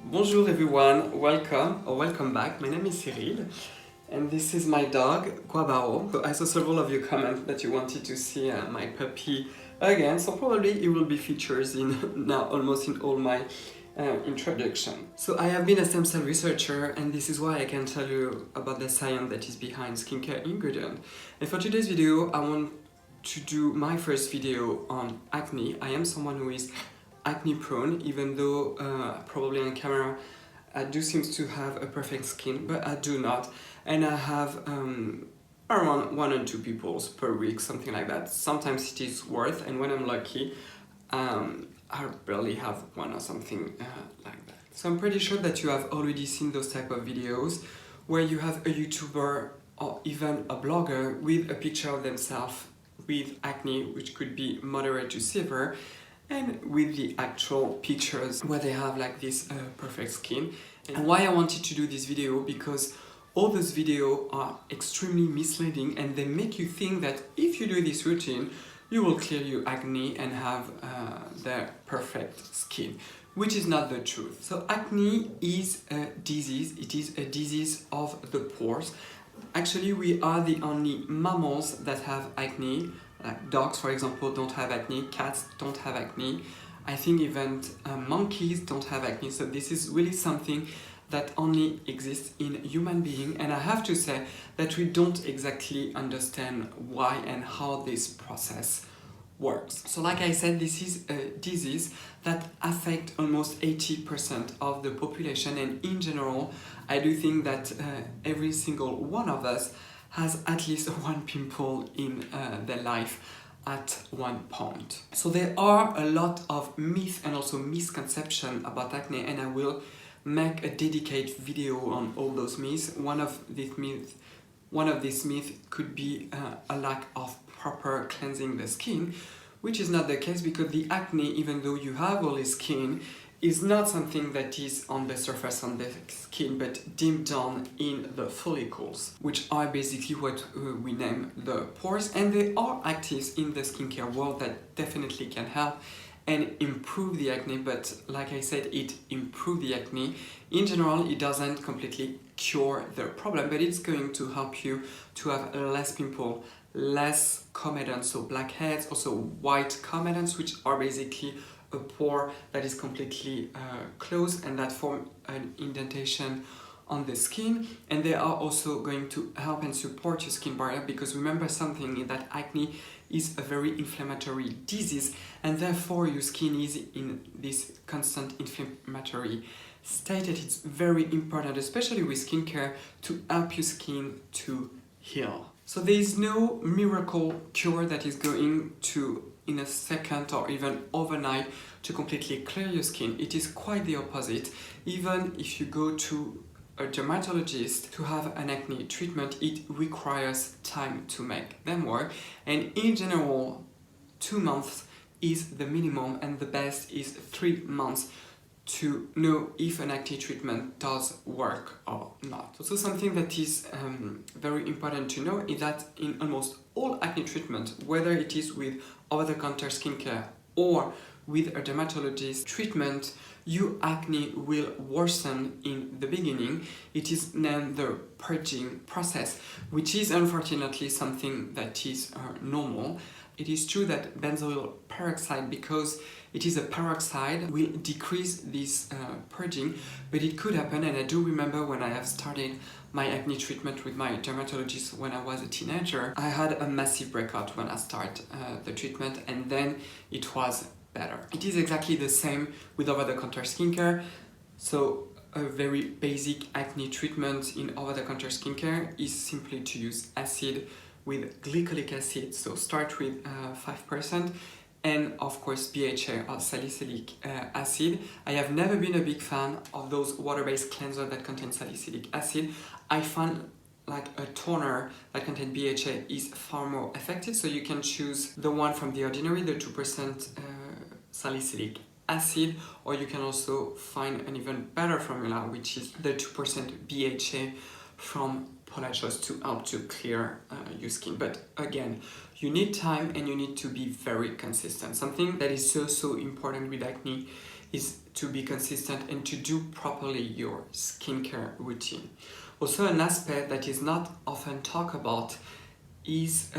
Bonjour everyone, welcome back. My name is Cyril and this is my dog, Guabao. So I saw several of you comment that you wanted to see my puppy again, so probably it will be featured in now almost in all my introduction. So I have been a stem cell researcher and this is why I can tell you about the science that is behind skincare ingredient. And for today's video I want to do my first video on acne. I am someone who is acne prone, even though probably on camera I do seem to have a perfect skin, but I do not, and I have around 1 or 2 pimples per week, something like that. Sometimes it is worse, and when I'm lucky I barely have one or something like that. So I'm pretty sure that you have already seen those type of videos where you have a YouTuber or even a blogger with a picture of themselves with acne, which could be moderate to severe, and with the actual pictures where they have like this perfect skin. And why I wanted to do this video, because all those videos are extremely misleading and they make you think that if you do this routine you will clear your acne and have the perfect skin, which is not the truth. So acne is a disease, it is a disease of the pores. Actually, we are the only mammals that have acne. Like dogs, for example, don't have acne, cats don't have acne. I think even monkeys don't have acne, so this is really something that only exists in human beings, and I have to say that we don't exactly understand why and how this process works. So like I said, this is a disease that affects almost 80% of the population, and in general I do think that every single one of us has at least one pimple in their life at one point. So there are a lot of myths and also misconceptions about acne, and I will make a dedicated video on all those myths. One of these myths could be a lack of proper cleansing the skin, which is not the case, because the acne, even though you have oily skin, is not something that is on the surface on the skin, but deep down in the follicles, which are basically what we name the pores, and they are active in the skincare world that definitely can help and improve the acne. But like I said, it improves the acne. In general, it doesn't completely cure the problem, but it's going to help you to have less pimple, less comedones, so blackheads, also white comedones, which are basically a pore that is completely closed and that form an indentation on the skin. And they are also going to help and support your skin barrier, because remember something, is that acne is a very inflammatory disease, and therefore your skin is in this constant inflammatory state. It's very important, especially with skincare, to help your skin to heal. So there is no miracle cure that is going to, in a second or even overnight, to completely clear your skin. It is quite the opposite. Even if you go to a dermatologist to have an acne treatment, it requires time to make them work, and in general 2 months is the minimum, and the best is 3 months to know if an acne treatment does work or not. So something that is very important to know is that in almost all acne treatment, whether it is with over-the-counter skincare or with a dermatologist treatment, your acne will worsen in the beginning. It is named the purging process, which is unfortunately something that is normal. It is true that benzoyl peroxide, because it is a peroxide, will decrease this purging, but it could happen, and I do remember when I have started my acne treatment with my dermatologist when I was a teenager, I had a massive breakout when I started the treatment, and then it was better. It is exactly the same with over-the-counter skincare. So a very basic acne treatment in over-the-counter skincare is simply to use acid with glycolic acid, so start with 5%, and of course BHA or salicylic acid. I have never been a big fan of those water-based cleansers that contain salicylic acid. I find like a toner that contains BHA is far more effective, so you can choose the one from The Ordinary, the 2% salicylic acid, or you can also find an even better formula, which is the 2% BHA from Polachos, to help to clear your skin. But again, you need time and you need to be very consistent. Something that is so important with acne is to be consistent and to do properly your skincare routine. Also, an aspect that is not often talked about is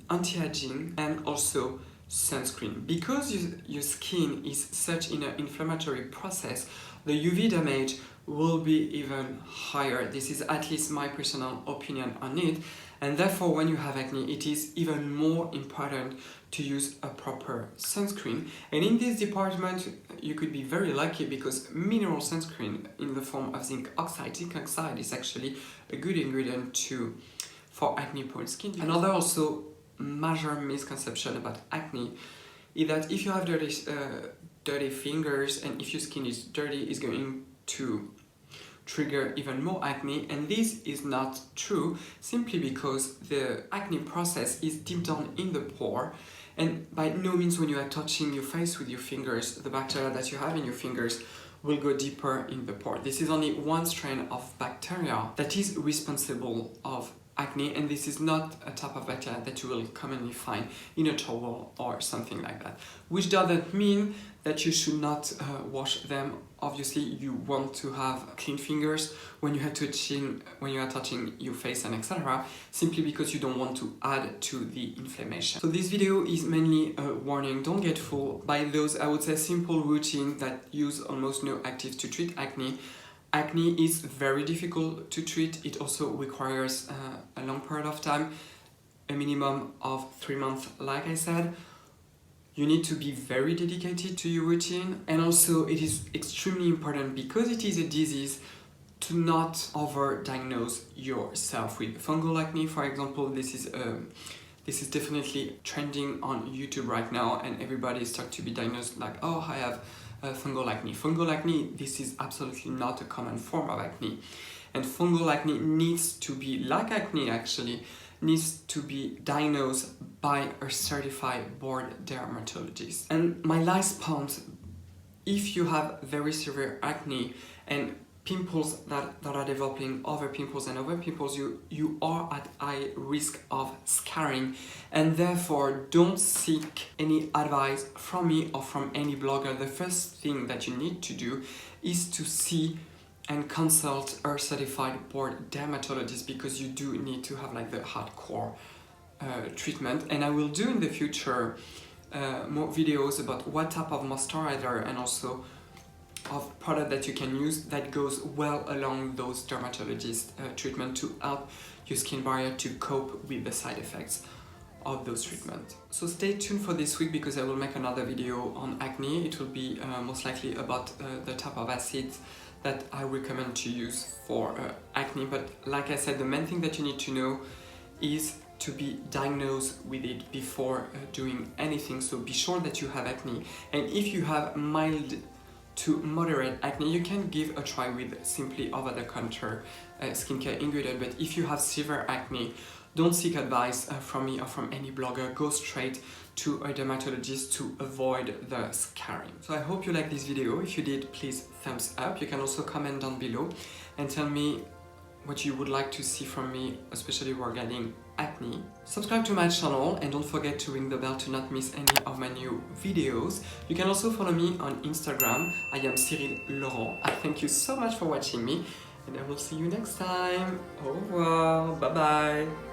anti-aging and also sunscreen. Because your skin is such in an inflammatory process, the UV damage will be even higher. This is at least my personal opinion on it, and therefore when you have acne it is even more important to use a proper sunscreen. And in this department you could be very lucky because mineral sunscreen in the form of zinc oxide is actually a good ingredient for acne prone skin. Another also major misconception about acne is that if you have dirty fingers and if your skin is dirty, it's going to trigger even more acne, and this is not true simply because the acne process is deep down in the pore, and by no means when you are touching your face with your fingers, the bacteria that you have in your fingers will go deeper in the pore. This is only one strain of bacteria that is responsible of acne, and this is not a type of bacteria that you will commonly find in a towel or something like that, which doesn't mean that you should not wash them. Obviously you want to have clean fingers when you are touching your face and etc., simply because you don't want to add to the inflammation. So this video is mainly a warning. Don't get fooled by those, I would say, simple routines that use almost no actives to treat acne. Acne is very difficult to treat. It also requires a long period of time, a minimum of 3 months, like I said. You need to be very dedicated to your routine, and also it is extremely important, because it is a disease, to not overdiagnose yourself with fungal acne. For example, this is definitely trending on YouTube right now, and everybody is starting to be diagnosed like, oh, I have fungal acne. Fungal acne, this is absolutely not a common form of acne, and fungal acne needs to be, like acne actually, needs to be diagnosed by a certified board dermatologist. And my last point, if you have very severe acne and pimples that are developing over pimples and over pimples, you are at high risk of scarring, and therefore don't seek any advice from me or from any blogger. The first thing that you need to do is to see and consult a certified board dermatologist, because you do need to have like the hardcore treatment. And I will do in the future more videos about what type of moisturizer and also of product that you can use that goes well along those dermatologist treatment to help your skin barrier to cope with the side effects of those treatments. So stay tuned for this week, because I will make another video on acne. It will be most likely about the type of acids that I recommend to use for acne. But like I said, the main thing that you need to know is to be diagnosed with it before doing anything. So be sure that you have acne, and if you have mild to moderate acne, you can give a try with simply over-the-counter skincare ingredient. But if you have severe acne, don't seek advice from me or from any blogger. Go straight to a dermatologist to avoid the scarring. So I hope you liked this video. If you did, please thumbs up. You can also comment down below and tell me what you would like to see from me, especially regarding acne. Subscribe to my channel and don't forget to ring the bell to not miss any of my new videos. You can also follow me on Instagram. I am Cyril Laurent. I thank you so much for watching me, and I will see you next time. Au revoir. Bye bye.